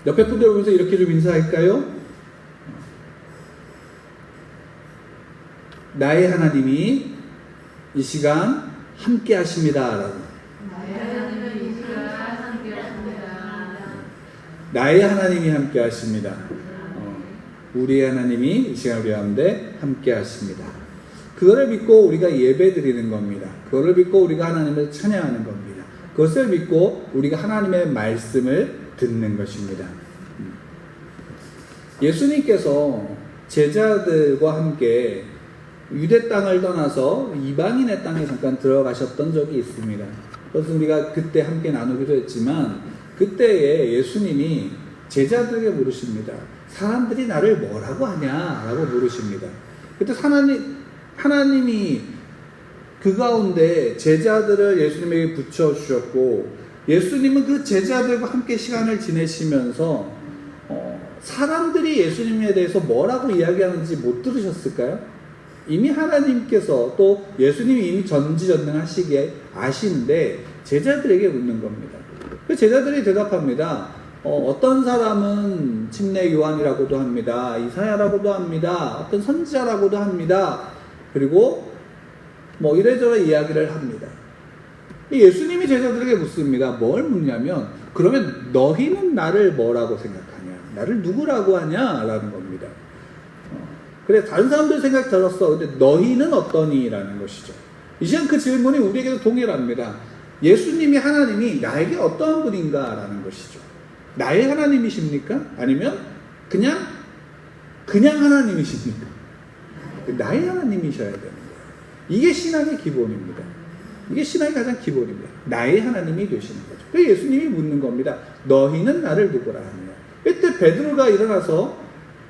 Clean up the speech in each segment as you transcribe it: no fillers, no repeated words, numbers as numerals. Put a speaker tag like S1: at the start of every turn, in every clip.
S1: 옆에 분들 보면서 이렇게 좀 인사할까요? 나의 하나님이 이 시간 함께 하십니다. 라고. 나의 하나님이 함께 하십니다. 우리의 하나님이 이 시간 우리 가운데 함께 하십니다. 그거를 믿고 우리가 예배 드리는 겁니다. 그거를 믿고 우리가 하나님을 찬양하는 겁니다. 그것을 믿고 우리가 하나님의 말씀을 듣는 것입니다. 예수님께서 제자들과 함께 유대 땅을 떠나서 이방인의 땅에 잠깐 들어가셨던 적이 있습니다. 그래서 우리가 그때 함께 나누기도 했지만 그때에 예수님이 제자들에게 물으십니다. 사람들이 나를 뭐라고 하냐? 라고 물으십니다. 그때 하나님이 그 가운데 제자들을 예수님에게 붙여주셨고 예수님은 그 제자들과 함께 시간을 지내시면서 사람들이 예수님에 대해서 뭐라고 이야기하는지 못 들으셨을까요? 이미 하나님께서 또 예수님이 이미 전지전능하시기에 아시는데 제자들에게 묻는 겁니다. 그 제자들이 대답합니다. 어떤 사람은 침례 요한이라고도 합니다. 이사야라고도 합니다. 어떤 선지자라고도 합니다. 그리고 뭐 이래저래 이야기를 합니다. 예수님이 제자들에게 묻습니다. 뭘 묻냐면 그러면 너희는 나를 뭐라고 생각하냐? 나를 누구라고 하냐? 라는 겁니다. 그래 다른 사람들 생각 들었어. 근데 너희는 어떠니? 라는 것이죠. 이 시간 그 질문이 우리에게도 동일합니다. 예수님이 하나님이 나에게 어떠한 분인가? 라는 것이죠. 나의 하나님이십니까? 아니면 그냥 하나님이십니까? 나의 하나님이셔야 되는 거예요. 이게 신앙의 기본입니다. 이게 신앙의 가장 기본입니다. 나의 하나님이 되시는 거죠. 그래서 예수님이 묻는 겁니다. 너희는 나를 누구라 하느냐? 이때 베드로가 일어나서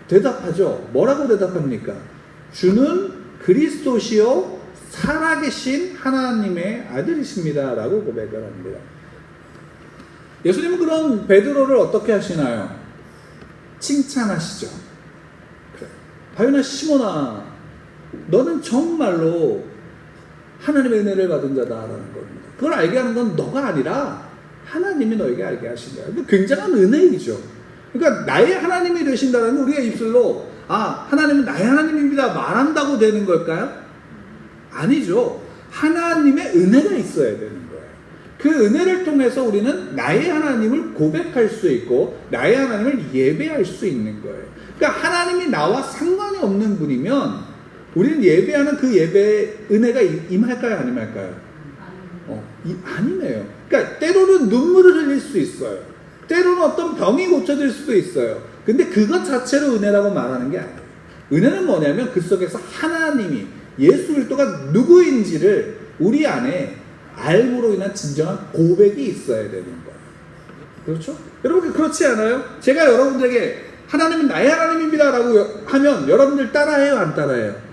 S1: 대답하죠. 뭐라고 대답합니까? 주는 그리스도시요 살아계신 하나님의 아들이십니다. 라고 고백을 합니다. 예수님은 그런 베드로를 어떻게 하시나요? 칭찬하시죠. 그래. 바요나 시몬아, 너는 정말로 하나님의 은혜를 받은 자다라는 겁니다. 그걸 알게 하는 건 너가 아니라 하나님이 너에게 알게 하신 거야. 굉장한 은혜이죠. 그러니까 나의 하나님이 되신다는 우리가 입술로 하나님은 나의 하나님입니다 말한다고 되는 걸까요? 아니죠. 하나님의 은혜가 있어야 되는 거예요. 그 은혜를 통해서 우리는 나의 하나님을 고백할 수 있고 나의 하나님을 예배할 수 있는 거예요. 그러니까 하나님이 나와 상관이 없는 분이면 우리는 예배하는 그 예배의 은혜가 임할까요? 안 임할까요? 아니네요. 그러니까 때로는 눈물을 흘릴 수 있어요. 때로는 어떤 병이 고쳐질 수도 있어요. 근데 그것 자체로 은혜라고 말하는 게 아니에요. 은혜는 뭐냐면 그 속에서 하나님이 예수 그리스도가 누구인지를 우리 안에 알므로 인한 진정한 고백이 있어야 되는 거예요. 그렇죠? 여러분 그렇지 않아요? 제가 여러분들에게 하나님은 나의 하나님입니다 라고 하면 여러분들 따라해요? 안 따라해요?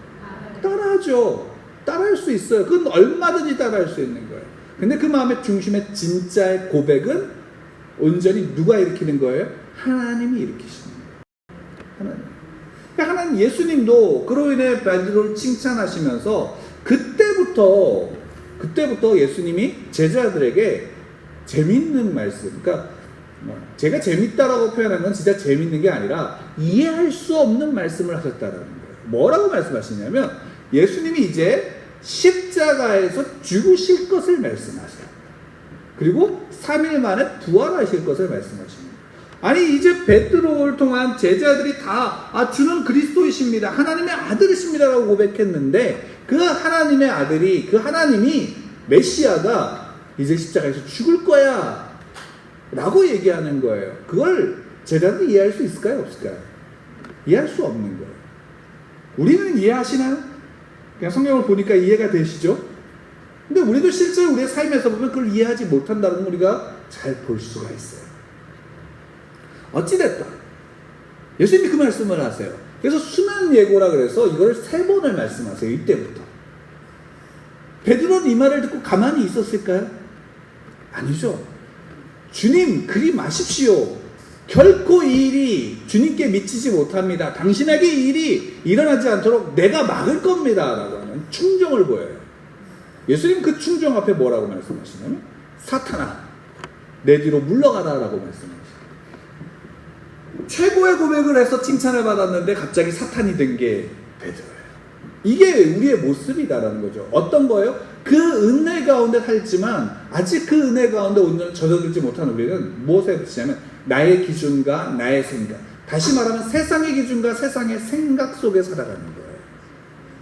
S1: 따라하죠. 따라할 수 있어요. 그건 얼마든지 따라할 수 있는 거예요. 근데 그 마음의 중심의 진짜의 고백은 온전히 누가 일으키는 거예요? 하나님이 일으키시는 거예요. 하나님. 그러니까 하나님 예수님도 그로 인해 베드로를 칭찬하시면서 그때부터 예수님이 제자들에게 재밌는 말씀, 그러니까 제가 재밌다라고 표현한 건 진짜 재밌는 게 아니라 이해할 수 없는 말씀을 하셨다라는 거예요. 뭐라고 말씀하시냐면 예수님이 이제 십자가에서 죽으실 것을 말씀하세요. 그리고 3일 만에 부활하실 것을 말씀하십니다. 아니 이제 베드로를 통한 제자들이 다 주는 그리스도이십니다. 하나님의 아들이십니다 라고 고백했는데 그 하나님의 아들이 그 하나님이 메시아가 이제 십자가에서 죽을 거야 라고 얘기하는 거예요. 그걸 제자들이 이해할 수 있을까요? 없을까요? 이해할 수 없는 거예요. 우리는 이해하시나요? 그냥 성경을 보니까 이해가 되시죠? 근데 우리도 실제 우리의 삶에서 보면 그걸 이해하지 못한다는 걸 우리가 잘 볼 수가 있어요. 어찌됐든 예수님이 그 말씀을 하세요. 그래서 수면 예고라 그래서 이걸 3번을 말씀하세요. 이때부터. 베드로는 이 말을 듣고 가만히 있었을까요? 아니죠. 주님 그리 마십시오. 결코 이 일이 주님께 미치지 못합니다. 당신에게 이 일이 일어나지 않도록 내가 막을 겁니다 라고 하는 충정을 보여요. 예수님 그 충정 앞에 뭐라고 말씀하시냐면 사탄아 내 뒤로 물러가라 라고 말씀하시죠. 최고의 고백을 해서 칭찬을 받았는데 갑자기 사탄이 된 게 베드로예요. 이게 우리의 모습이다라는 거죠. 어떤 거예요? 그 은혜 가운데 살지만 아직 그 은혜 가운데 온전히 젖어들지 못한 우리는 무엇에 그치냐면 나의 기준과 나의 생각, 다시 말하면 세상의 기준과 세상의 생각 속에 살아가는 거예요.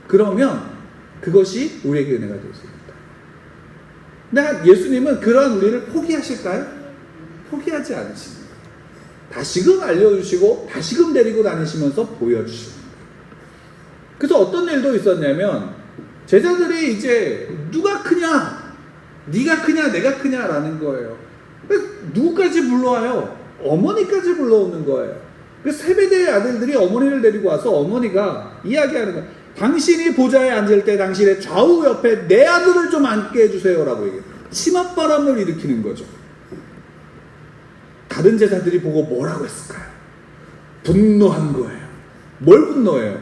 S1: 그러면 그것이 우리에게 은혜가 될 수 있다. 근데 예수님은 그러한 우리를 포기하실까요? 포기하지 않으십니다. 다시금 알려주시고 다시금 데리고 다니시면서 보여주십니다. 그래서 어떤 일도 있었냐면 제자들이 이제 누가 크냐, 네가 크냐, 내가 크냐라는 거예요. 누구까지 불러와요? 어머니까지 불러오는 거예요. 그래서 세베대의 아들들이 어머니를 데리고 와서 어머니가 이야기하는 거예요. 당신이 보좌에 앉을 때 당신의 좌우 옆에 내 아들을 좀 앉게 해주세요라고 얘기해요. 치맛바람을 일으키는 거죠. 다른 제자들이 보고 뭐라고 했을까요? 분노한 거예요. 뭘 분노해요?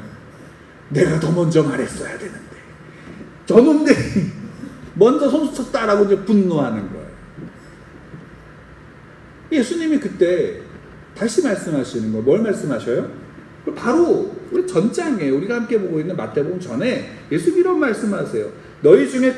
S1: 내가 더 먼저 말했어야 되는데 저놈들이 먼저 손수쳤다라고 이제 분노하는 거예요. 예수님이 그때 다시 말씀하시는 거예요. 뭘 말씀하셔요? 바로 우리 전장에 우리가 함께 보고 있는 마태복음 전에 예수님이 이런 말씀하세요. 너희 중에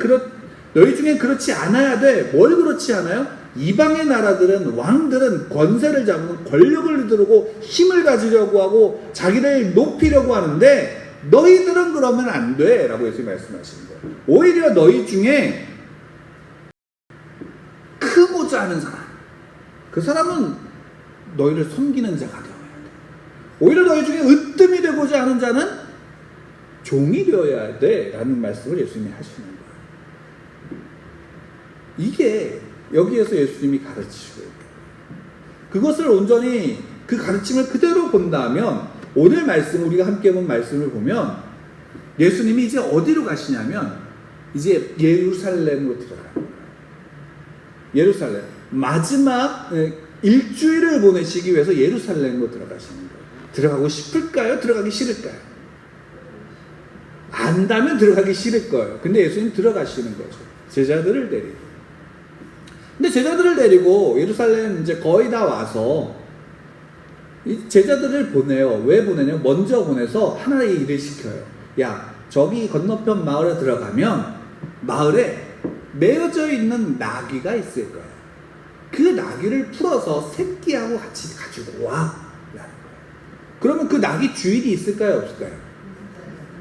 S1: 그렇지 않아야 돼. 뭘 그렇지 않아요? 이방의 나라들은 왕들은 권세를 잡는 권력을 이루고 힘을 가지려고 하고 자기를 높이려고 하는데 너희들은 그러면 안 돼 라고 예수님이 말씀하시는 거예요. 오히려 너희 중에 크고자 하는 사람, 그 사람은 너희를 섬기는 자가 되어야 돼. 오히려 너희 중에 으뜸이 되고자 하는 자는 종이 되어야 돼 라는 말씀을 예수님이 하시는 거예요. 이게 여기에서 예수님이 가르치시고 그것을 온전히 그 가르침을 그대로 본다면 오늘 말씀, 우리가 함께 본 말씀을 보면 예수님이 이제 어디로 가시냐면 이제 예루살렘으로 들어가는 거예요. 예루살렘. 마지막 일주일을 보내시기 위해서 예루살렘으로 들어가시는 거예요. 들어가고 싶을까요? 들어가기 싫을까요? 안다면 들어가기 싫을 거예요. 근데 예수님 들어가시는 거죠. 제자들을 데리고. 근데 제자들을 데리고 예루살렘 이제 거의 다 와서 이 제자들을 보내요. 왜 보내냐면 먼저 보내서 하나의 일을 시켜요. 야, 저기 건너편 마을에 들어가면 마을에 메어져 있는 나귀가 있을 거야. 그 나귀를 풀어서 새끼하고 같이 가지고 와. 그러면 그 나귀 주인이 있을까요? 없을까요?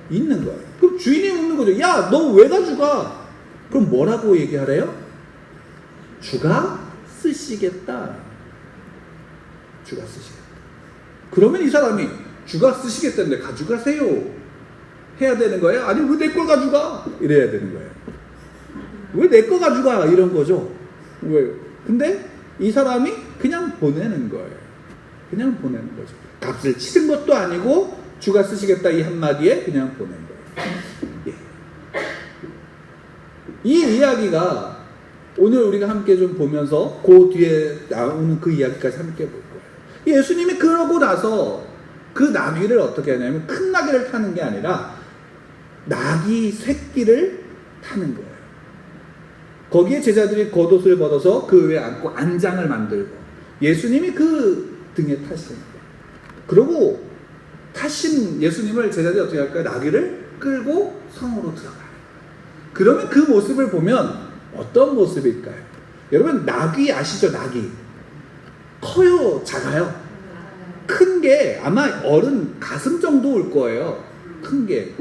S1: 있는 거예요. 그럼 주인이 묻는 거죠. 야, 너 왜 가져가? 그럼 뭐라고 얘기하래요? 주가 쓰시겠다. 주가 쓰시겠다. 그러면 이 사람이 주가 쓰시겠다는데 가져가세요 해야 되는 거예요? 아니 왜 내 걸 가져가? 이래야 되는 거예요. 왜 내 거 가져가? 이런 거죠. 왜? 근데 이 사람이 그냥 보내는 거예요. 그냥 보내는 거죠. 값을 치른 것도 아니고 주가 쓰시겠다 이 한마디에 그냥 보낸 거예요. 예. 이 이야기가 오늘 우리가 함께 좀 보면서 그 뒤에 나오는 그 이야기까지 함께 볼 거예요. 예수님이 그러고 나서 그 나귀를 어떻게 하냐면 큰 나귀를 타는 게 아니라 나귀 새끼를 타는 거예요. 거기에 제자들이 겉옷을 벗어서 그 위에 앉고 안장을 만들고 예수님이 그 등에 타시는 거예요. 그리고 타신 예수님을 제자들이 어떻게 할까요? 나귀를 끌고 성으로 들어가요. 그러면 그 모습을 보면 어떤 모습일까요? 여러분 나귀 아시죠? 나귀 커요? 작아요? 큰 게 아마 어른 가슴 정도 올 거예요. 큰 게.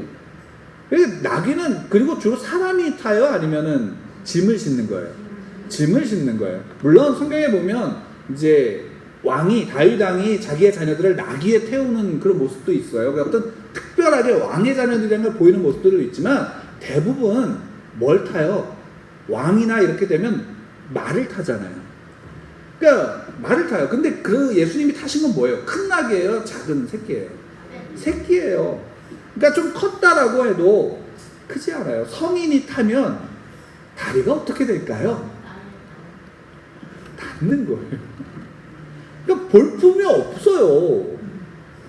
S1: 나귀는 그리고 주로 사람이 타요? 아니면은 짐을 싣는 거예요? 짐을 싣는 거예요. 물론 성경에 보면 이제 다윗 왕이 자기의 자녀들을 나귀에 태우는 그런 모습도 있어요. 어떤 특별하게 왕의 자녀들이라는 걸 보이는 모습들도 있지만 대부분 뭘 타요? 왕이나 이렇게 되면 말을 타잖아요. 그러니까 말을 타요. 근데 그 예수님이 타신 건 뭐예요? 큰 나귀예요? 작은 새끼예요? 새끼예요. 그러니까 좀 컸다라고 해도 크지 않아요. 성인이 타면 다리가 어떻게 될까요? 닿는 거예요. 그러니까 볼품이 없어요.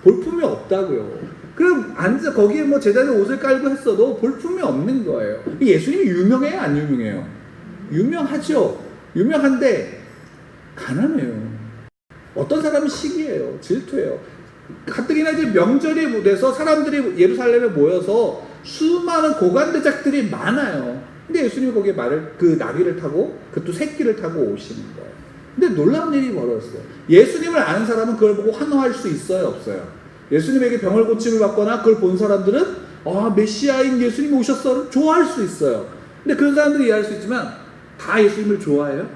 S1: 볼품이 없다고요. 그럼 앉아 거기에 뭐 제자들 옷을 깔고 했어도 볼품이 없는 거예요. 예수님이 유명해요? 안 유명해요? 유명하죠. 유명한데 가난해요. 어떤 사람은 시기예요. 질투예요. 가뜩이나 이제 명절이 돼서 사람들이 예루살렘에 모여서 수많은 고관대작들이 많아요. 근데 예수님이 거기에 그 나귀를 타고 그것도 새끼를 타고 오시는 거예요. 근데 놀라운 일이 벌어졌어요. 예수님을 아는 사람은 그걸 보고 환호할 수 있어요, 없어요? 예수님에게 병을 고침을 받거나 그걸 본 사람들은 메시아인 예수님이 오셨어 좋아할 수 있어요. 근데 그런 사람들이 이해할 수 있지만 다 예수님을 좋아해요?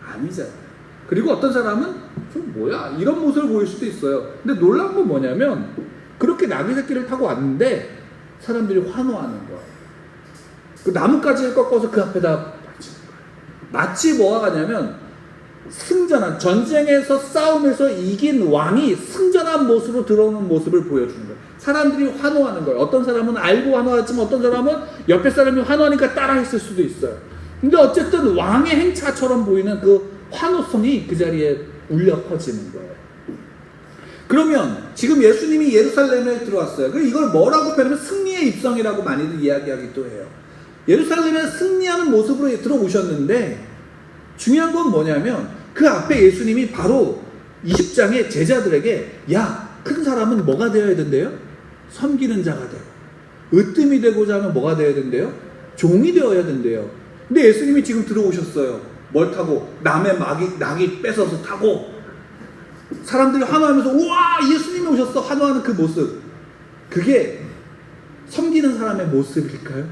S1: 아니잖아요. 그리고 어떤 사람은 좀 뭐야 이런 모습을 보일 수도 있어요. 근데 놀라운 건 뭐냐면 그렇게 나귀 새끼를 타고 왔는데 사람들이 환호하는 거예요. 그 나뭇가지를 꺾어서 그 앞에다 바치는 거예요. 마치 뭐가 가냐면 승전한 전쟁에서 싸움에서 이긴 왕이 승전한 모습으로 들어오는 모습을 보여주는 거예요. 사람들이 환호하는 거예요. 어떤 사람은 알고 환호하지만 어떤 사람은 옆에 사람이 환호하니까 따라했을 수도 있어요. 근데 어쨌든 왕의 행차처럼 보이는 그 환호성이 그 자리에 울려 퍼지는 거예요. 그러면 지금 예수님이 예루살렘에 들어왔어요. 그리고 이걸 뭐라고 표현하면 승리의 입성이라고 많이들 이야기하기도 해요. 예루살렘에 승리하는 모습으로 들어오셨는데 중요한 건 뭐냐면 그 앞에 예수님이 바로 20장의 제자들에게 큰 사람은 뭐가 되어야 된대요? 섬기는 자가 되고 으뜸이 되고자 하면 뭐가 되어야 된대요? 종이 되어야 된대요. 근데 예수님이 지금 들어오셨어요. 뭘 타고? 남의 낙이 뺏어서 타고 사람들이 환호하면서 우와 예수님이 오셨어 환호하는 그 모습, 그게 섬기는 사람의 모습일까요?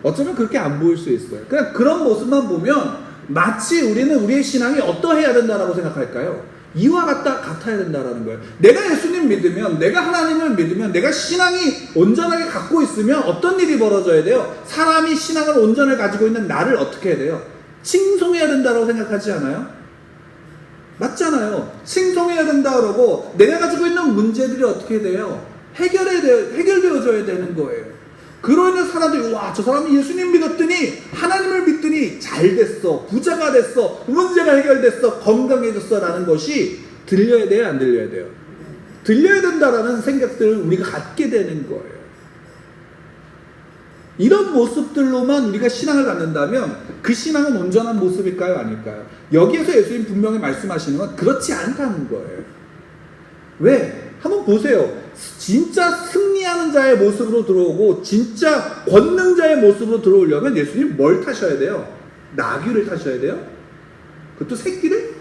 S1: 어쩌면 그렇게 안 보일 수 있어요. 그냥 그런 모습만 보면 마치 우리는 우리의 신앙이 어떠해야 된다라고 생각할까요? 이와 같아야 된다라는 거예요. 내가 예수님 믿으면, 내가 하나님을 믿으면, 내가 신앙이 온전하게 갖고 있으면 어떤 일이 벌어져야 돼요? 사람이 신앙을 온전히 가지고 있는 나를 어떻게 해야 돼요? 칭송해야 된다라고 생각하지 않아요? 맞잖아요. 칭송해야 된다 그러고 내가 가지고 있는 문제들이 어떻게 돼요? 해결되어져야 되는 거예요. 그로 인해 사람들이 저 사람이 예수님 믿었더니 하나님을 믿더니 잘 됐어, 부자가 됐어, 문제가 해결됐어, 건강해졌어 라는 것이 들려야 돼요, 안 들려야 돼요? 들려야 된다라는 생각들을 우리가 갖게 되는 거예요. 이런 모습들로만 우리가 신앙을 갖는다면 그 신앙은 온전한 모습일까요, 아닐까요? 여기에서 예수님 분명히 말씀하시는 건 그렇지 않다는 거예요. 왜? 한번 보세요. 진짜 승리하는 자의 모습으로 들어오고 진짜 권능자의 모습으로 들어오려면 예수님 뭘 타셔야 돼요? 나귀를 타셔야 돼요? 그것도 새끼를?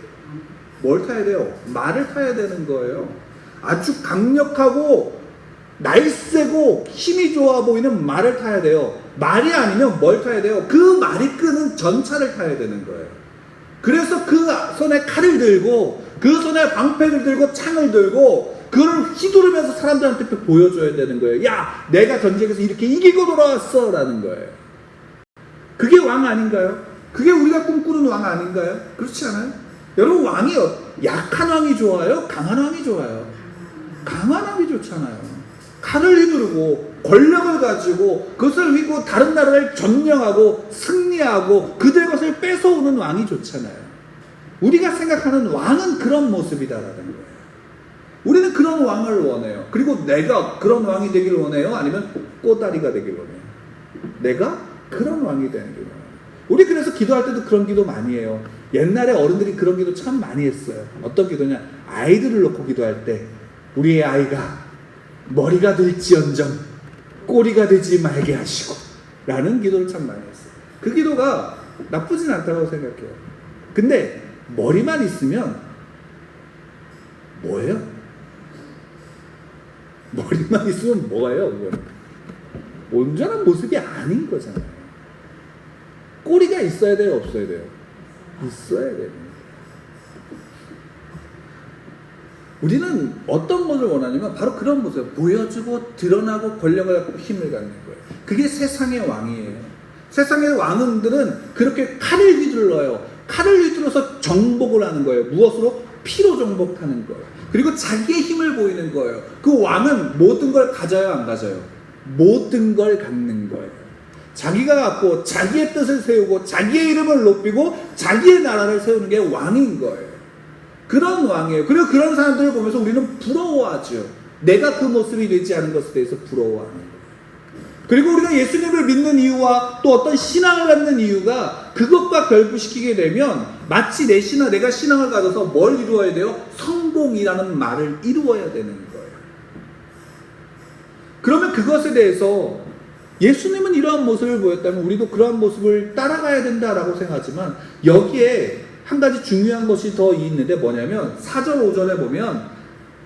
S1: 뭘 타야 돼요? 말을 타야 되는 거예요. 아주 강력하고 날쌔고 힘이 좋아 보이는 말을 타야 돼요. 말이 아니면 뭘 타야 돼요? 그 말이 끄는 전차를 타야 되는 거예요. 그래서 그 손에 칼을 들고 그 손에 방패를 들고 창을 들고 그걸 휘두르면서 사람들한테 보여줘야 되는 거예요. 야, 내가 전쟁에서 이렇게 이기고 돌아왔어 라는 거예요. 그게 왕 아닌가요? 그게 우리가 꿈꾸는 왕 아닌가요? 그렇지 않아요? 여러분, 왕이 약한 왕이 좋아요? 강한 왕이 좋아요? 강한 왕이 좋잖아요. 칼을 휘두르고 권력을 가지고 그것을 휘고 다른 나라를 점령하고 승리하고 그들 것을 뺏어오는 왕이 좋잖아요. 우리가 생각하는 왕은 그런 모습이다라는 거예요. 우리는 그런 왕을 원해요. 그리고 내가 그런 왕이 되길 원해요? 아니면 꼬다리가 되길 원해요? 내가 그런 왕이 되는 게 원해요. 우리 그래서 기도할 때도 그런 기도 많이 해요. 옛날에 어른들이 그런 기도 참 많이 했어요. 어떤 기도냐? 아이들을 놓고 기도할 때 우리의 아이가 머리가 될지언정 꼬리가 되지 말게 하시고 라는 기도를 참 많이 했어요. 그 기도가 나쁘진 않다고 생각해요. 근데 머리만 있으면 뭐예요? 머리만 있으면 뭐예요? 그건 온전한 모습이 아닌 거잖아요. 꼬리가 있어야 돼요? 없어야 돼요? 있어야 돼요. 우리는 어떤 것을 원하냐면 바로 그런 모습, 보여주고 드러나고 권력을 갖고 힘을 갖는 거예요. 그게 세상의 왕이에요. 세상의 왕들은 그렇게 칼을 휘둘러요. 칼을 휘둘러서 정복을 하는 거예요. 무엇으로? 피로 정복하는 거예요. 그리고 자기의 힘을 보이는 거예요. 그 왕은 모든 걸 가져요, 안 가져요? 모든 걸 갖는 거예요. 자기가 갖고 자기의 뜻을 세우고 자기의 이름을 높이고 자기의 나라를 세우는 게 왕인 거예요. 그런 왕이에요. 그리고 그런 사람들을 보면서 우리는 부러워하죠. 내가 그 모습이 되지 않은 것에 대해서 부러워하는 거예요. 그리고 우리가 예수님을 믿는 이유와 또 어떤 신앙을 갖는 이유가 그것과 결부시키게 되면 마치 내가 신앙을 가져서 뭘 이루어야 돼요? 성공이라는 말을 이루어야 되는 거예요. 그러면 그것에 대해서 예수님은 이러한 모습을 보였다면 우리도 그러한 모습을 따라가야 된다라고 생각하지만 여기에 한 가지 중요한 것이 더 있는데 뭐냐면 4절 5절에 보면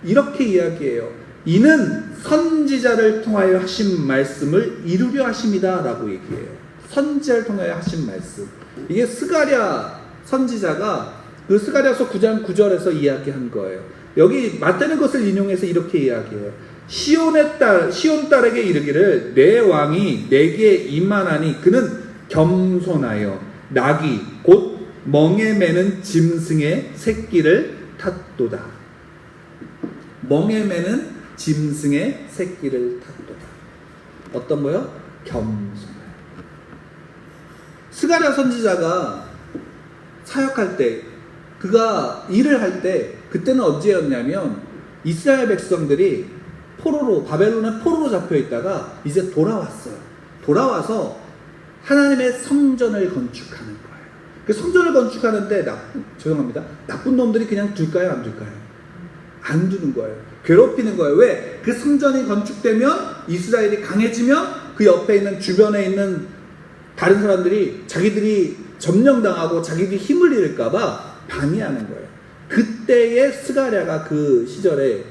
S1: 이렇게 이야기해요. 이는 선지자를 통하여 하신 말씀을 이루려 하심이다 라고 얘기해요. 선지자를 통하여 하신 말씀. 이게 스가랴 선지자가 그 스가랴서 9장 9절에서 이야기한 거예요. 여기 맞다는 것을 인용해서 이렇게 이야기해요. 시온 딸에게 이르기를 내 왕이 내게 임하나니 그는 겸손하여 낙이 곧 멍에 매는 짐승의 새끼를 탔도다. 멍에 매는 짐승의 새끼를 탔도다. 어떤 거요? 겸손하여. 스가랴 선지자가 사역할 때, 그가 일을 할 때, 그때는 언제였냐면 이스라엘 백성들이 바벨론의 포로로 잡혀 있다가 이제 돌아왔어요. 돌아와서 하나님의 성전을 건축하는 거예요. 그 성전을 건축하는데 나쁜 놈들이 그냥 둘까요? 안 둘까요? 안 두는 거예요. 괴롭히는 거예요. 왜? 그 성전이 건축되면 이스라엘이 강해지면 그 옆에 있는 주변에 있는 다른 사람들이 자기들이 점령당하고 자기들이 힘을 잃을까봐 방해하는 거예요. 그때의 스가랴가 그 시절에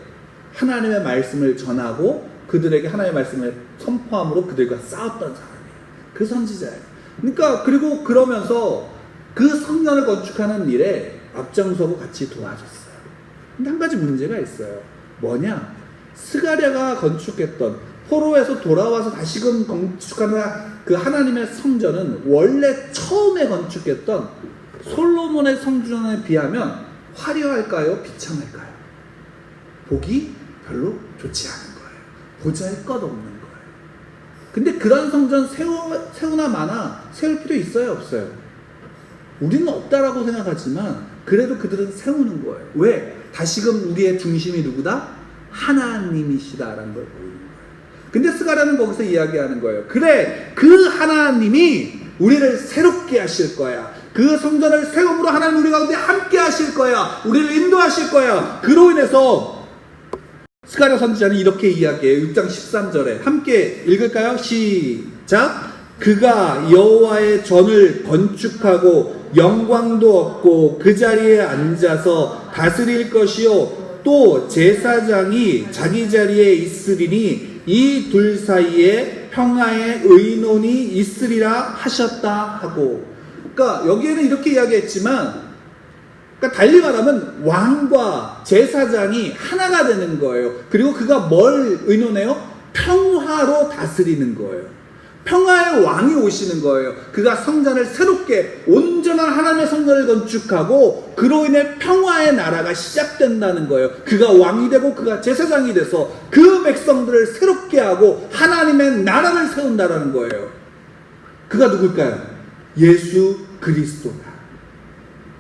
S1: 하나님의 말씀을 전하고 그들에게 하나님의 말씀을 선포함으로 그들과 싸웠던 사람이에요. 그 선지자예요. 그러니까 그리고 그러면서 그 성전을 건축하는 일에 앞장서고 같이 도와줬어요. 근데 한 가지 문제가 있어요. 뭐냐? 스가랴가 건축했던 포로에서 돌아와서 다시금 건축하는 그 하나님의 성전은 원래 처음에 건축했던 솔로몬의 성전에 비하면 화려할까요? 비참할까요? 보기 별로 좋지 않은 거예요. 보잘것없는 거예요. 근데 그런 성전 세우나 마나 세울 필요 있어요? 없어요? 우리는 없다라고 생각하지만 그래도 그들은 세우는 거예요. 왜? 다시금 우리의 중심이 누구다? 하나님이시다라는 걸 보이는 거예요. 근데 스가랴는 거기서 이야기하는 거예요. 그래, 그 하나님이 우리를 새롭게 하실 거야. 그 성전을 세움으로 하나님 우리 가운데 함께 하실 거야. 우리를 인도하실 거야. 그로 인해서 스가랴 선지자는 이렇게 이야기해요. 6장 13절에 함께 읽을까요? 시작. 그가 여호와의 전을 건축하고 영광도 얻고 그 자리에 앉아서 다스릴 것이요 또 제사장이 자기 자리에 있으리니 이 둘 사이에 평화의 의논이 있으리라 하셨다 하고. 그러니까 여기에는 이렇게 이야기했지만 그러니까 달리 말하면 왕과 제사장이 하나가 되는 거예요. 그리고 그가 뭘 의논해요? 평화로 다스리는 거예요. 평화의 왕이 오시는 거예요. 그가 성전을 새롭게 온전한 하나님의 성전을 건축하고 그로 인해 평화의 나라가 시작된다는 거예요. 그가 왕이 되고 그가 제사장이 돼서 그 백성들을 새롭게 하고 하나님의 나라를 세운다는 거예요. 그가 누굴까요? 예수 그리스도다.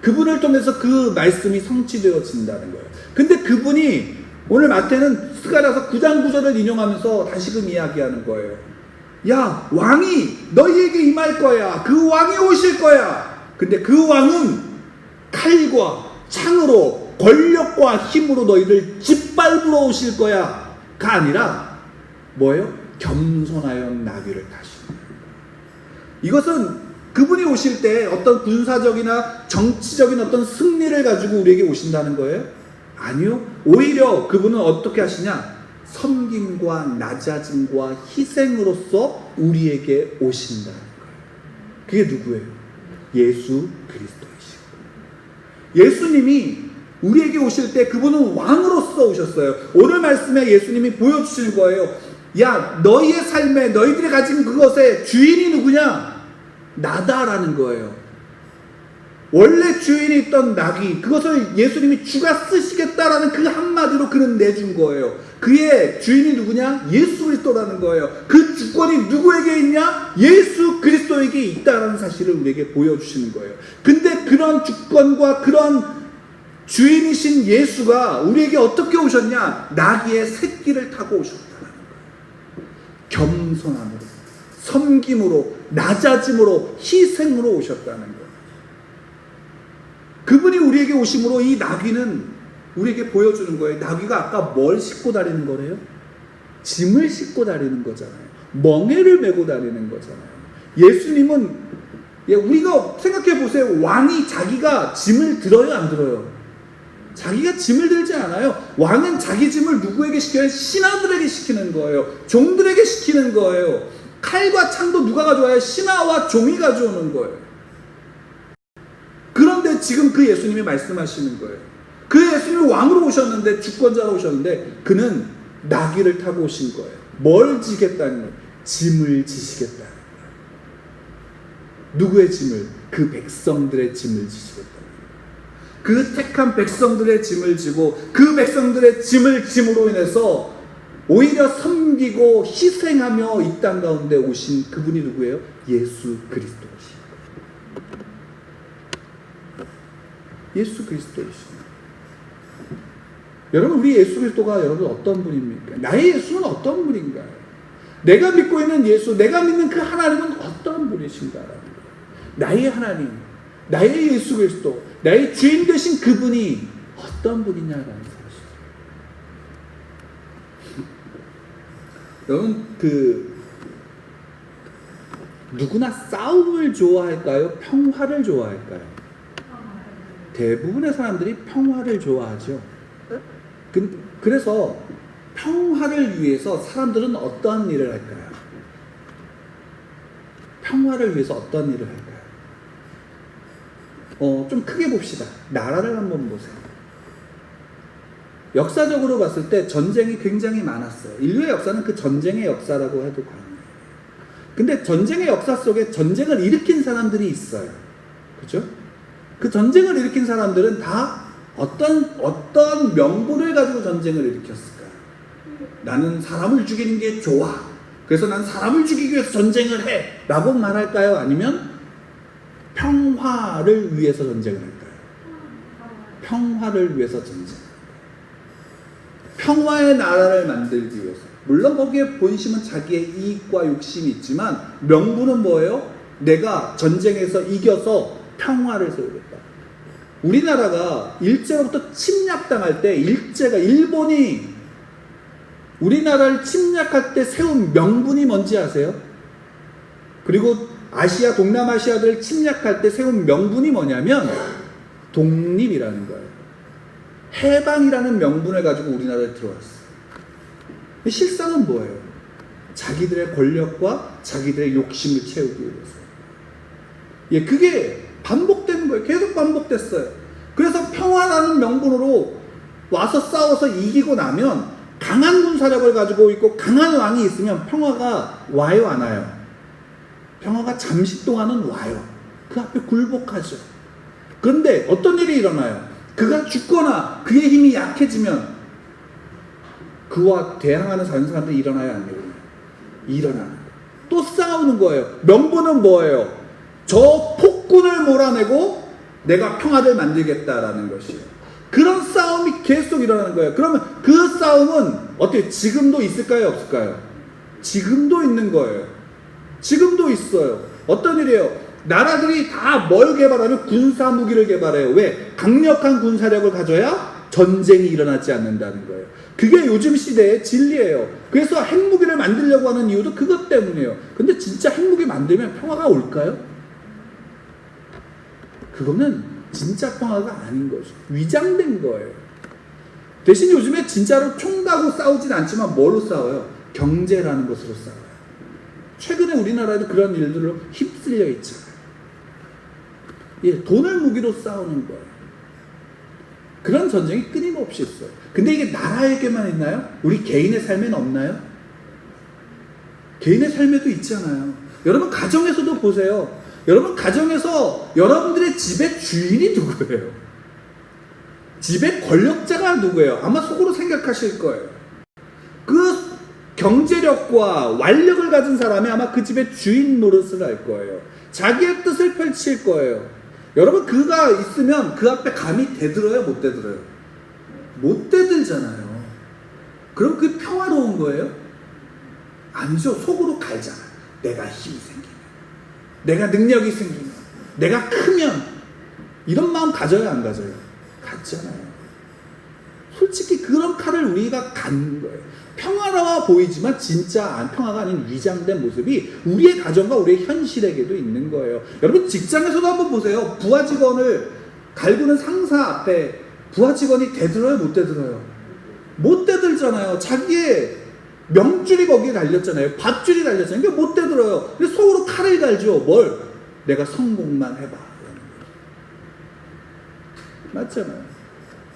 S1: 그분을 통해서 그 말씀이 성취되어진다는 거예요. 근데 그분이 오늘 마태는 스가랴서 9장 9절을 인용하면서 다시금 이야기하는 거예요. 야, 왕이 너희에게 임할 거야. 그 왕이 오실 거야. 근데 그 왕은 칼과 창으로 권력과 힘으로 너희를 짓밟으러 오실 거야. 가 아니라 뭐예요? 겸손하여 나귀를 타시는 거예요. 이것은 그분이 오실 때 어떤 군사적이나 정치적인 어떤 승리를 가지고 우리에게 오신다는 거예요? 아니요. 오히려 그분은 어떻게 하시냐? 섬김과 낮아짐과 희생으로서 우리에게 오신다는 거예요. 그게 누구예요? 예수 그리스도이시고. 예수님이 우리에게 오실 때 그분은 왕으로서 오셨어요. 오늘 말씀에 예수님이 보여주시는 거예요. 야, 너희의 삶에 너희들이 가진 그것의 주인이 누구냐? 나다라는 거예요. 원래 주인이 있던 낙이 그것을 예수님이 주가 쓰시겠다라는 그 한마디로 그는 내준 거예요. 그의 주인이 누구냐? 예수 그리스도라는 거예요. 그 주권이 누구에게 있냐? 예수 그리스도에게 있다라는 사실을 우리에게 보여주시는 거예요. 근데 그런 주권과 그런 주인이신 예수가 우리에게 어떻게 오셨냐? 나귀의 새끼를 타고 오셨다는 거예요. 겸손함으로. 섬김으로, 낮아짐으로, 희생으로 오셨다는 거예요. 그분이 우리에게 오심으로 이 나귀는 우리에게 보여주는 거예요. 나귀가 아까 뭘 싣고 다니는 거래요? 짐을 싣고 다니는 거잖아요. 멍에를 메고 다니는 거잖아요. 예수님은, 우리가 생각해 보세요. 왕이 자기가 짐을 들어요, 안 들어요? 자기가 짐을 들지 않아요. 왕은 자기 짐을 누구에게 시켜요? 신하들에게 시키는 거예요. 종들에게 시키는 거예요. 칼과 창도 누가 가져와요? 신하와 종이 가져오는 거예요. 그런데 지금 그 예수님이 말씀하시는 거예요. 그 예수님이 왕으로 오셨는데, 주권자로 오셨는데, 그는 나귀를 타고 오신 거예요. 뭘 지겠다는 거예요? 짐을 지시겠다는 거예요. 누구의 짐을? 그 백성들의 짐을 지시겠다. 그 택한 백성들의 짐을 지고 그 백성들의 짐을 짐으로 인해서 오히려 섬기고 희생하며 이 땅 가운데 오신 그분이 누구예요? 예수 그리스도이십니다. 예수 그리스도이십니다. 여러분, 우리 예수 그리스도가 여러분 어떤 분입니까? 나의 예수는 어떤 분인가요? 내가 믿고 있는 예수, 내가 믿는 그 하나님은 어떤 분이신가라는 거예요. 나의 하나님, 나의 예수 그리스도, 나의 주인 되신 그분이 어떤 분이냐라는 사실. 여러분, 누구나 싸움을 좋아할까요? 평화를 좋아할까요? 대부분의 사람들이 평화를 좋아하죠. 그래서 평화를 위해서 사람들은 어떤 일을 할까요? 평화를 위해서 어떤 일을 할까요? 좀 크게 봅시다. 나라를 한번 보세요. 역사적으로 봤을 때 전쟁이 굉장히 많았어요. 인류의 역사는 그 전쟁의 역사라고 해도 과언이에요. 근데 전쟁의 역사 속에 전쟁을 일으킨 사람들이 있어요. 그죠? 그 전쟁을 일으킨 사람들은 다 어떤 명분을 가지고 전쟁을 일으켰을까요? 나는 사람을 죽이는 게 좋아. 그래서 난 사람을 죽이기 위해서 전쟁을 해. 라고 말할까요? 아니면 평화를 위해서 전쟁을 할까요? 평화를 위해서 전쟁. 평화의 나라를 만들기 위해서. 물론 거기에 본심은 자기의 이익과 욕심이 있지만 명분은 뭐예요? 내가 전쟁에서 이겨서 평화를 세우겠다. 우리나라가 일제로부터 침략당할 때 일본이 우리나라를 침략할 때 세운 명분이 뭔지 아세요? 그리고 아시아, 동남아시아들을 침략할 때 세운 명분이 뭐냐면 독립이라는 거예요. 해방이라는 명분을 가지고 우리나라에 들어왔어요. 실상은 뭐예요? 자기들의 권력과 자기들의 욕심을 채우기 위해서. 그게 반복되는 거예요. 계속 반복됐어요. 그래서 평화라는 명분으로 와서 싸워서 이기고 나면 강한 군사력을 가지고 있고 강한 왕이 있으면 평화가 와요, 안 와요? 평화가 잠시 동안은 와요. 그 앞에 굴복하죠. 그런데 어떤 일이 일어나요? 그가 죽거나 그의 힘이 약해지면 그와 대항하는 다른 사람들이 일어나요, 안 일어나요? 일어나는 거예요. 또 싸우는 거예요. 명분은 뭐예요? 저 폭군을 몰아내고 내가 평화를 만들겠다라는 것이에요. 그런 싸움이 계속 일어나는 거예요. 그러면 그 싸움은 어떻게 지금도 있을까요, 없을까요? 지금도 있는 거예요. 지금도 있어요. 어떤 일이에요? 나라들이 다 뭘 개발하면 군사 무기를 개발해요. 왜? 강력한 군사력을 가져야 전쟁이 일어나지 않는다는 거예요. 그게 요즘 시대의 진리예요. 그래서 핵무기를 만들려고 하는 이유도 그것 때문이에요. 근데 진짜 핵무기 만들면 평화가 올까요? 그거는 진짜 평화가 아닌 거죠. 위장된 거예요. 대신 요즘에 진짜로 총 가고 싸우진 않지만 뭐로 싸워요? 경제라는 것으로 싸워요. 최근에 우리나라에도 그런 일들로 휩쓸려 있잖아요. 돈을 무기로 싸우는 거예요. 그런 전쟁이 끊임없이 있어요. 근데 이게 나라에게만 있나요? 우리 개인의 삶에는 없나요? 개인의 삶에도 있잖아요. 여러분 가정에서도 보세요. 여러분 가정에서 여러분들의 집의 주인이 누구예요? 집의 권력자가 누구예요? 아마 속으로 생각하실 거예요. 그 경제력과 완력을 가진 사람이 아마 그 집의 주인 노릇을 할 거예요. 자기의 뜻을 펼칠 거예요. 여러분 그가 있으면 그 앞에 감히 대들어요? 못 대들어요? 못 대들잖아요. 그럼 그게 평화로운 거예요? 아니죠. 속으로 갈잖아요. 내가 힘이 생기면, 내가 능력이 생기면, 내가 크면, 이런 마음 가져야 안 가져요? 갖잖아요. 솔직히 그런 칼을 우리가 갖는 거예요. 평화로워 보이지만 진짜 평화가 아닌 위장된 모습이 우리의 가정과 우리의 현실에게도 있는 거예요. 여러분 직장에서도 한번 보세요. 부하 직원을 갈구는 상사 앞에 부하 직원이 대들어요? 못 대들어요? 못 대들잖아요. 자기의 명줄이 거기에 달렸잖아요. 밥줄이 달렸잖아요. 그러니까 못 대들어요. 근데 속으로 칼을 갈죠. 뭘? 내가 성공만 해봐. 맞잖아요.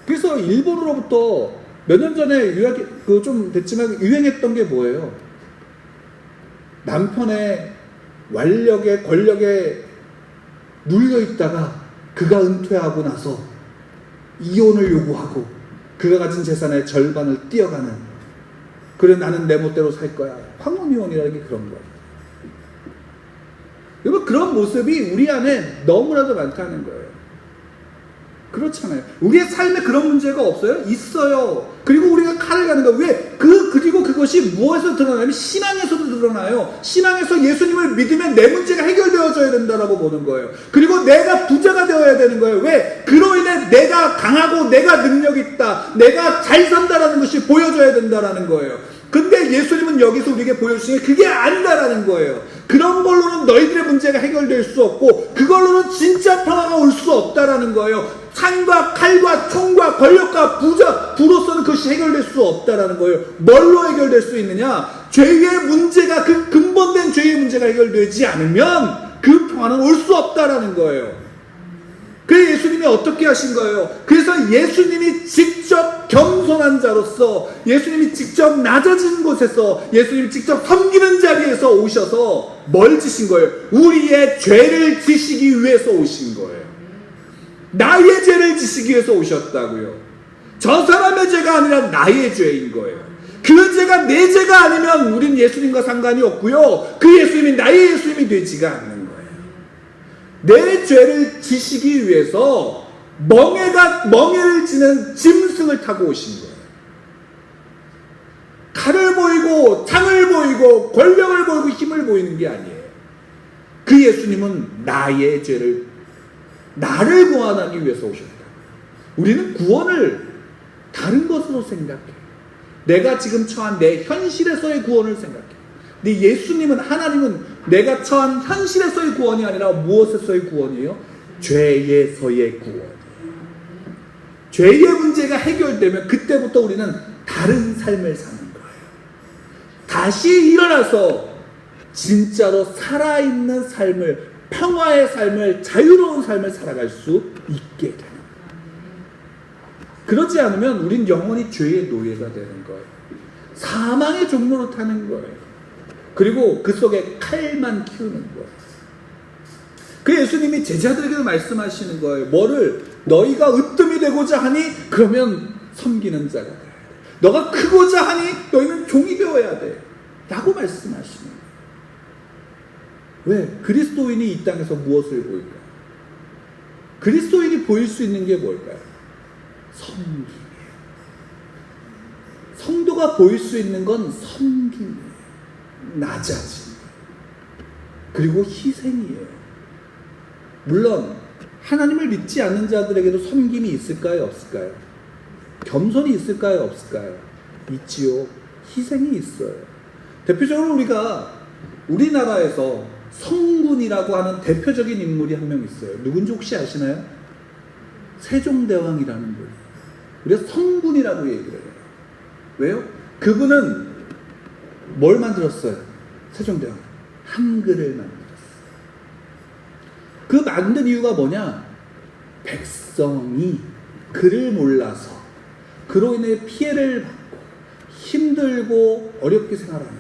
S1: 그래서 일본으로부터 몇 년 전에 좀 됐지만 유행했던 게 뭐예요? 남편의 완력에 권력에 눌려 있다가 그가 은퇴하고 나서 이혼을 요구하고 그가 가진 재산의 절반을 떼어가는, 그래 나는 내 멋대로 살 거야. 황혼이혼이라는 게 그런 거예요. 여러분 그런 모습이 우리 안에 너무나도 많다는 거예요. 그렇잖아요. 우리의 삶에 그런 문제가 없어요? 있어요. 그리고 우리가 칼을 가는 거예요. 왜? 그리고 그것이 무엇에서 드러나냐면 신앙에서도 드러나요. 신앙에서 예수님을 믿으면 내 문제가 해결되어져야 된다라고 보는 거예요. 그리고 내가 부자가 되어야 되는 거예요. 왜? 그로 인해 내가 강하고 내가 능력 있다, 내가 잘 산다라는 것이 보여줘야 된다라는 거예요. 근데 예수님은 여기서 우리에게 보여주신 게 그게 아니다라는 거예요. 그런 걸로는 너희들의 문제가 해결될 수 없고 그걸로는 진짜 평화가 올 수 없다라는 거예요. 창과 칼과 총과 권력과 부로서는 그것이 해결될 수 없다라는 거예요. 뭘로 해결될 수 있느냐? 죄의 문제가, 그 근본된 죄의 문제가 해결되지 않으면 그 평화는 올 수 없다라는 거예요. 그래서 예수님이 어떻게 하신 거예요? 그래서 예수님이 직접 겸손한 자로서, 예수님이 직접 낮아진 곳에서, 예수님이 직접 섬기는 자리에서 오셔서 뭘 지신 거예요? 우리의 죄를 지시기 위해서 오신 거예요. 나의 죄를 지시기 위해서 오셨다고요. 저 사람의 죄가 아니라 나의 죄인 거예요. 그 죄가 내 죄가 아니면 우린 예수님과 상관이 없고요. 그 예수님이 나의 예수님이 되지가 않는 거예요. 내 죄를 지시기 위해서 멍에를 지는 짐승을 타고 오신 거예요. 칼을 보이고 창을 보이고 권력을 보이고 힘을 보이는 게 아니에요. 그 예수님은 나의 죄를, 나를 구원하기 위해서 오셨다. 우리는 구원을 다른 것으로 생각해요. 내가 지금 처한 내 현실에서의 구원을 생각해요. 근데 예수님은, 하나님은 내가 처한 현실에서의 구원이 아니라 무엇에서의 구원이에요? 죄에서의 구원. 죄의 문제가 해결되면 그때부터 우리는 다른 삶을 사는 거예요. 다시 일어나서 진짜로 살아있는 삶을, 평화의 삶을, 자유로운 삶을 살아갈 수 있게 되는 거예요. 그렇지 않으면 우린 영원히 죄의 노예가 되는 거예요. 사망의 종로로 타는 거예요. 그리고 그 속에 칼만 키우는 거예요. 그 예수님이 제자들에게도 말씀하시는 거예요. 뭐를? 너희가 으뜸이 되고자 하니 그러면 섬기는 자가 돼야 돼. 너가 크고자 하니 너희는 종이 되어야 돼. 라고 말씀하시는 거예요. 왜? 그리스도인이 이 땅에서 무엇을 보일까요? 그리스도인이 보일 수 있는 게 뭘까요? 섬김이에요. 성도가 보일 수 있는 건 섬김이에요. 낮아짐. 그리고 희생이에요. 물론 하나님을 믿지 않는 자들에게도 섬김이 있을까요? 없을까요? 겸손이 있을까요? 없을까요? 있지요. 희생이 있어요. 대표적으로 우리가 우리나라에서 성군이라고 하는 대표적인 인물이 한 명 있어요. 누군지 혹시 아시나요? 세종대왕이라는 분. 그래서 성군이라고 얘기를 해요. 왜요? 그분은 뭘 만들었어요? 세종대왕. 한글을 만들었어요. 그 만든 이유가 뭐냐? 백성이 글을 몰라서 그로 인해 피해를 받고 힘들고 어렵게 생활하니까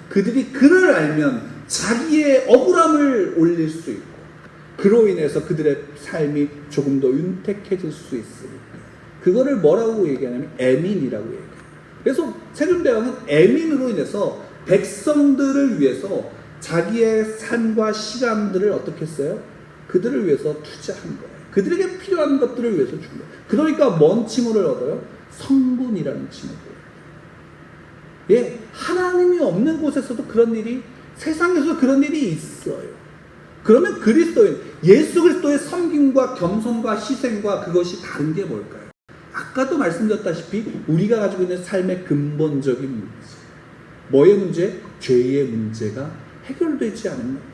S1: 그들이 글을 알면 자기의 억울함을 올릴 수 있고 그로 인해서 그들의 삶이 조금 더 윤택해질 수 있으니까 그거를 뭐라고 얘기하냐면 애민이라고 얘기해요. 그래서 세종대왕은 애민으로 인해서 백성들을 위해서 자기의 삶과 시간들을 어떻게 했어요? 그들을 위해서 투자한 거예요. 그들에게 필요한 것들을 위해서 준 거예요. 그러니까 뭔 칭호를 얻어요? 성군이라는 칭호를. 예, 하나님이 없는 곳에서도 그런 일이 세상에서 그런 일이 있어요. 그러면 그리스도인, 예수 그리스도의 섬김과 겸손과 희생과 그것이 다른 게 뭘까요? 아까도 말씀드렸다시피 우리가 가지고 있는 삶의 근본적인 문제. 뭐의 문제? 죄의 문제가 해결되지 않은 거죠.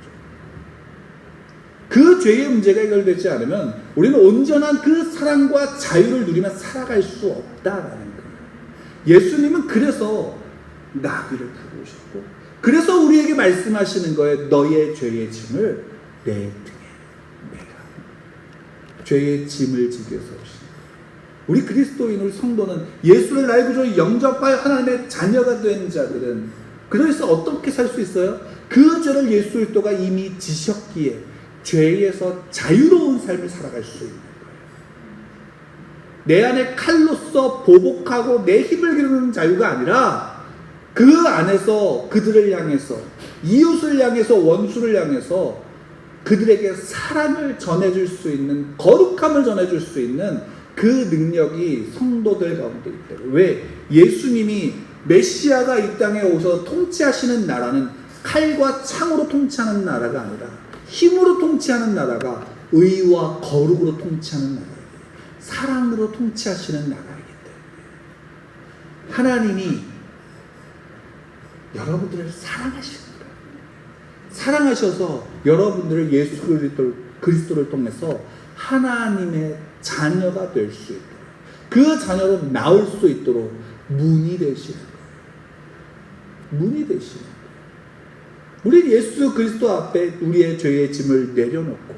S1: 그 죄의 문제가 해결되지 않으면 우리는 온전한 그 사랑과 자유를 누리며 살아갈 수 없다라는 거예요. 예수님은 그래서 나귀를 타고 오셨고, 그래서 우리에게 말씀하시는 거예요. 너의 죄의 짐을 내 등에 매라. 죄의 짐을 지게 해서 오신 우리 그리스도인, 우리 성도는 예수를 나의 구주로 영접하여 하나님의 자녀가 된 자들은 그래서 어떻게 살 수 있어요? 그 죄를 예수 그리스도가 이미 지셨기에 죄에서 자유로운 삶을 살아갈 수 있는 거예요. 내 안에 칼로서 보복하고 내 힘을 기르는 자유가 아니라 그 안에서 그들을 향해서, 이웃을 향해서, 원수를 향해서 그들에게 사랑을 전해줄 수 있는, 거룩함을 전해줄 수 있는 그 능력이 성도들 가운데 있다. 왜? 예수님이 메시아가 이 땅에 오셔서 통치하시는 나라는 칼과 창으로 통치하는 나라가 아니라 힘으로 통치하는 나라가 의와 거룩으로 통치하는 나라예요. 사랑으로 통치하시는 나라이기 때문에 하나님이 여러분들을 사랑하시는 거예요. 사랑하셔서 여러분들을 예수 그리스도를 통해서 하나님의 자녀가 될 수 있도록, 그 자녀로 나올 수 있도록 문이 되시는 거예요. 문이 되시는 거예요. 우리 예수 그리스도 앞에 우리의 죄의 짐을 내려놓고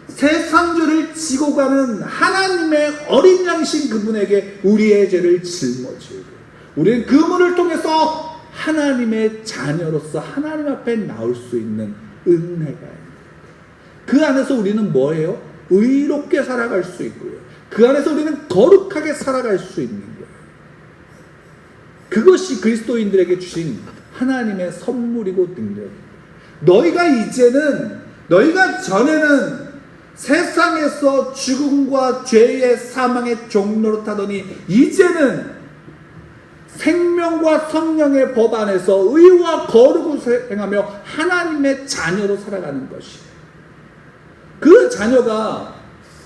S1: 세상 죄를 지고 가는 하나님의 어린 양이신 그분에게 우리의 죄를 짊어지고, 우리는 그 문을 통해서 하나님의 자녀로서 하나님 앞에 나올 수 있는 은혜가 있는, 그 안에서 우리는 뭐예요? 의롭게 살아갈 수 있고요. 그 안에서 우리는 거룩하게 살아갈 수 있는 거예요. 그것이 그리스도인들에게 주신 하나님의 선물이고 능력입니다. 너희가 전에는 세상에서 죽음과 죄의 사망의 종로로 타더니 이제는 생명과 성령의 법 안에서 의와 거룩을 행하며 하나님의 자녀로 살아가는 것이에요. 그 자녀가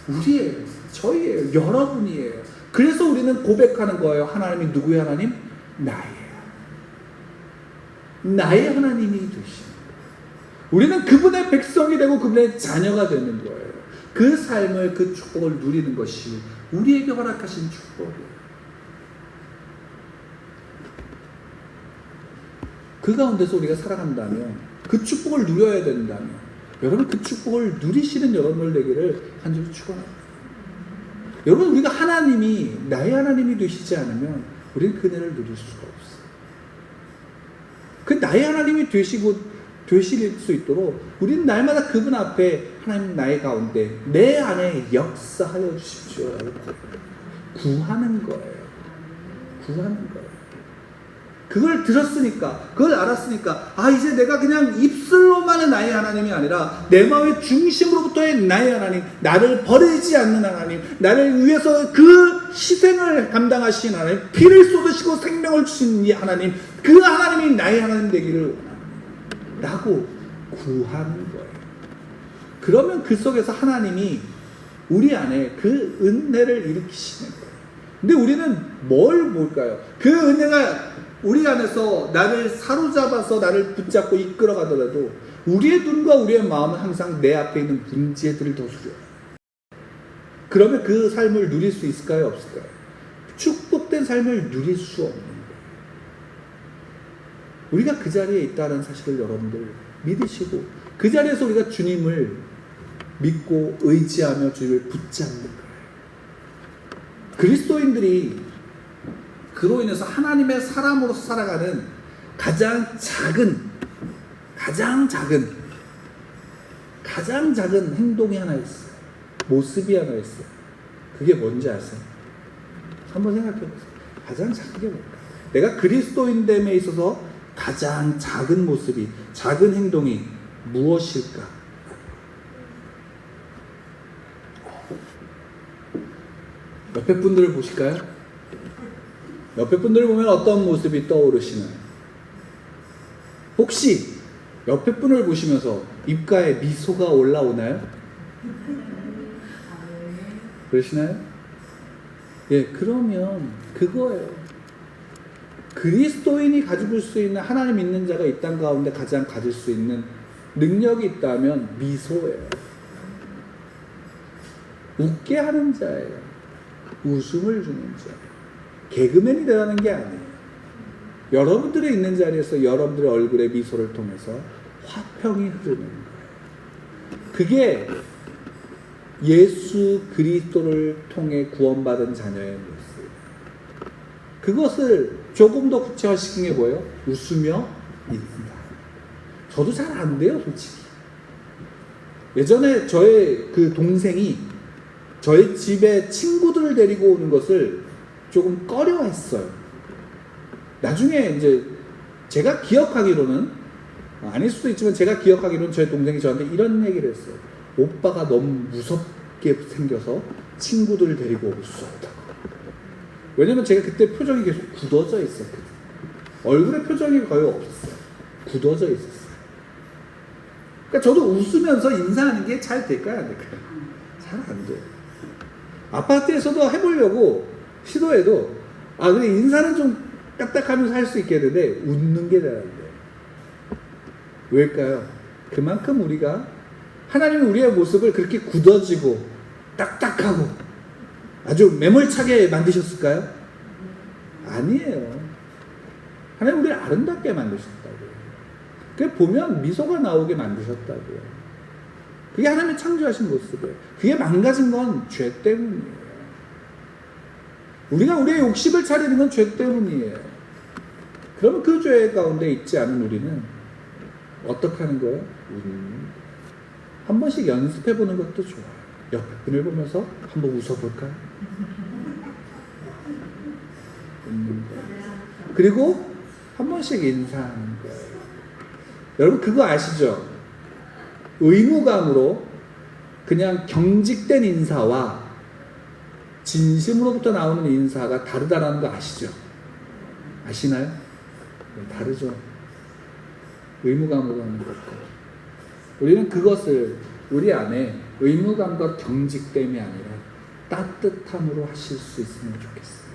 S1: 우리예요. 저희예요. 여러분이에요. 그래서 우리는 고백하는 거예요. 하나님이 누구의 하나님? 나예요. 나의 하나님이 되시는 거예요. 우리는 그분의 백성이 되고 그분의 자녀가 되는 거예요. 그 삶을, 그 축복을 누리는 것이 우리에게 허락하신 축복이에요. 그 가운데서 우리가 살아간다면, 그 축복을 누려야 된다면, 여러분 그 축복을 누리시는 여러분들 되기를 간절히 축원합니다. 여러분, 우리가 하나님이 나의 하나님이 되시지 않으면 우리는 그 은혜를 누릴 수가 없어요. 그 나의 하나님이 되실 수 있도록 우리는 날마다 그분 앞에 하나님 나의 가운데 내 안에 역사하여 주십시오라고 구하는 거예요. 구하는 거예요. 그걸 들었으니까, 그걸 알았으니까, 이제 내가 그냥 입술로만은 나의 하나님이 아니라 내 마음의 중심으로부터의 나의 하나님, 나를 버리지 않는 하나님, 나를 위해서 그 희생을 감당하신 하나님, 피를 쏟으시고 생명을 주신 이 하나님, 그 하나님이 나의 하나님 되기를 원합니다 라고 구하는 거예요. 그러면 그 속에서 하나님이 우리 안에 그 은혜를 일으키시는 거예요. 근데 우리는 뭘까요? 그 은혜가 우리 안에서 나를 사로잡아서 나를 붙잡고 이끌어 가더라도 우리의 눈과 우리의 마음은 항상 내 앞에 있는 문제들을 더스려요. 그러면 그 삶을 누릴 수 있을까요? 없을까요? 축복된 삶을 누릴 수 없는 거예요. 우리가 그 자리에 있다는 사실을 여러분들 믿으시고, 그 자리에서 우리가 주님을 믿고 의지하며 주님을 붙잡는 거예요. 그리스도인들이 그로 인해서 하나님의 사람으로서 살아가는 가장 작은 행동이 하나 있어요. 모습이 하나 있어요. 그게 뭔지 아세요? 한번 생각해 보세요. 가장 작은 게 뭘까요? 내가 그리스도인됨에 있어서 가장 작은 모습이, 작은 행동이 무엇일까? 옆에 분들을 보실까요? 옆에 분들을 보면 어떤 모습이 떠오르시나요? 혹시 옆에 분을 보시면서 입가에 미소가 올라오나요? 그러시나요? 예, 그러면 그거예요. 그리스도인이 가지고 수 있는, 하나님 믿는 자가 이 땅 가운데 가장 가질 수 있는 능력이 있다면 미소예요. 웃게 하는 자예요. 웃음을 주는 자. 개그맨이 되라는 게 아니에요. 여러분들이 있는 자리에서 여러분들의 얼굴에 미소를 통해서 화평이 흐르는 거예요. 그게 예수 그리스도를 통해 구원받은 자녀의 모습. 그것을 조금 더 구체화시킨 게 뭐예요? 웃으며 있다. 저도 잘 안 돼요, 솔직히. 예전에 저의 그 동생이 저희 집에 친구들을 데리고 오는 것을 조금 꺼려했어요. 나중에 이제 제가 기억하기로는, 아닐 수도 있지만 제가 기억하기로는 저희 동생이 저한테 이런 얘기를 했어요. 오빠가 너무 무섭게 생겨서 친구들을 데리고 오고 싶었다고. 왜냐면 제가 그때 표정이 계속 굳어져 있었거든요. 얼굴에 표정이 거의 없었어요. 굳어져 있었어요. 그러니까 저도 웃으면서 인사하는 게 잘 될까요? 안 될까요? 잘 안 돼요. 아파트에서도 해보려고 시도해도, 그래, 인사는 좀 딱딱하면서 할 수 있겠는데, 웃는 게 잘 안 돼요. 왜일까요? 그만큼 우리가, 하나님은 우리의 모습을 그렇게 굳어지고, 딱딱하고, 아주 매몰차게 만드셨을까요? 아니에요. 하나님 우리를 아름답게 만드셨다고요. 그게 보면 미소가 나오게 만드셨다고요. 그게 하나님이 창조하신 모습이에요. 그게 망가진 건 죄 때문이에요. 우리가 우리의 욕심을 차리는 건 죄 때문이에요. 그러면 그 죄 가운데 있지 않은 우리는 어떻게 하는 거예요? 한 번씩 연습해 보는 것도 좋아요. 옆에 분을 보면서 한번 웃어볼까요? 웃는 거예요. 그리고 한 번씩 인사하는 거예요. 여러분 그거 아시죠? 의무감으로 그냥 경직된 인사와 진심으로부터 나오는 인사가 다르다는 거 아시죠? 아시나요? 다르죠. 의무감으로 하는 것과. 우리는 그것을 우리 안에 의무감과 경직됨이 아니라 따뜻함으로 하실 수 있으면 좋겠습니다.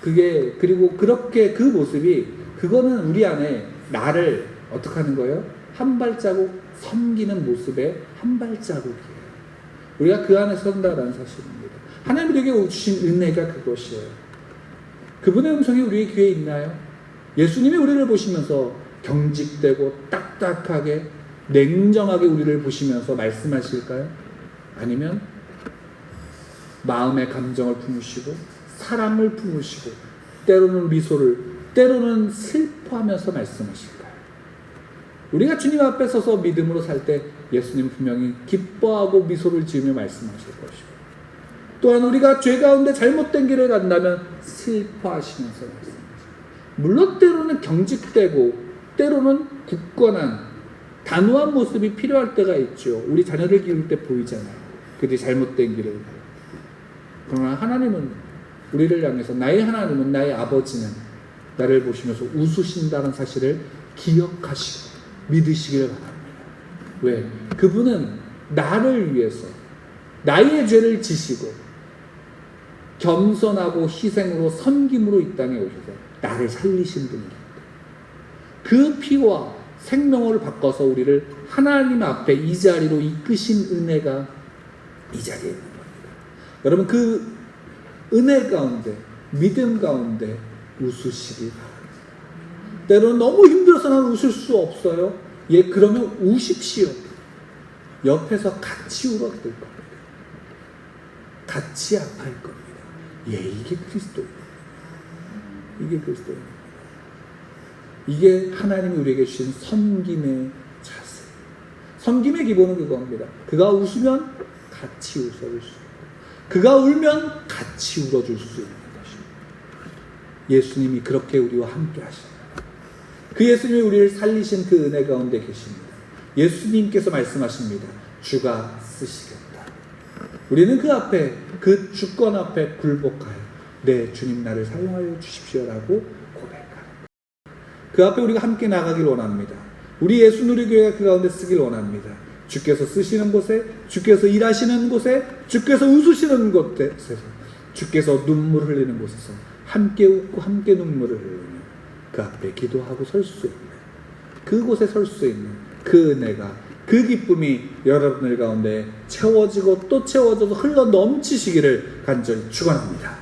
S1: 그게, 그리고 그렇게 그 모습이, 그거는 우리 안에 나를 어떻게 하는 거예요? 한 발자국 섬기는 모습의 한 발자국이에요. 우리가 그 안에 선다라는 사실입니다. 하나님 우리에게 주신 은혜가 그것이에요. 그분의 음성이 우리의 귀에 있나요? 예수님이 우리를 보시면서 경직되고 딱딱하게 냉정하게 우리를 보시면서 말씀하실까요? 아니면 마음의 감정을 품으시고 사랑을 품으시고 때로는 미소를, 때로는 슬퍼하면서 말씀하실까요? 우리가 주님 앞에 서서 믿음으로 살 때 예수님 분명히 기뻐하고 미소를 지으며 말씀하실 것이고, 또한 우리가 죄 가운데 잘못된 길을 간다면 슬퍼하시면서 말씀하십니다. 물론 때로는 경직되고 때로는 굳건한 단호한 모습이 필요할 때가 있죠. 우리 자녀를 기를 때 보이잖아요. 그들이 잘못된 길을 가요. 그러나 하나님은 우리를 향해서, 나의 하나님은, 나의 아버지는 나를 보시면서 웃으신다는 사실을 기억하시고 믿으시기를 바랍니다. 왜? 그분은 나를 위해서 나의 죄를 지시고 겸손하고 희생으로 섬김으로 이 땅에 오셔서 나를 살리신 분입니다. 그 피와 생명을 바꿔서 우리를 하나님 앞에 이 자리로 이끄신 은혜가 이 자리에 있는 겁니다. 여러분 그 은혜 가운데, 믿음 가운데 웃으시기 바랍니다. 때로는 너무 힘들어서 난 웃을 수 없어요. 예, 그러면 우십시오. 옆에서 같이 울어드릴 겁니다. 같이 아파할 겁니다. 예, 이게 그리스도입니다. 이게 그리스도입니다. 이게 하나님이 우리에게 주신 섬김의 자세. 섬김의 기본은 그겁니다. 그가 웃으면 같이 웃어줄 수 있고, 그가 울면 같이 울어줄 수 있는 것입니다. 예수님이 그렇게 우리와 함께 하십니다. 그 예수님이 우리를 살리신 그 은혜 가운데 계십니다. 예수님께서 말씀하십니다. 주가 쓰시겠다. 우리는 그 앞에, 그 주권 앞에 굴복하여 네, 주님 나를 사용하여 주십시오라고 고백합니다. 그 앞에 우리가 함께 나가길 원합니다. 우리 예수누리교회가 그 가운데 쓰길 원합니다. 주께서 쓰시는 곳에, 주께서 일하시는 곳에, 주께서 웃으시는 곳에서, 주께서 눈물 흘리는 곳에서 함께 웃고 함께 눈물을 흘리며 그 앞에 기도하고 설 수 있는, 그곳에 설 수 있는 그 은혜가, 그 기쁨이 여러분들 가운데 채워지고 또 채워져서 흘러 넘치시기를 간절히 축원합니다.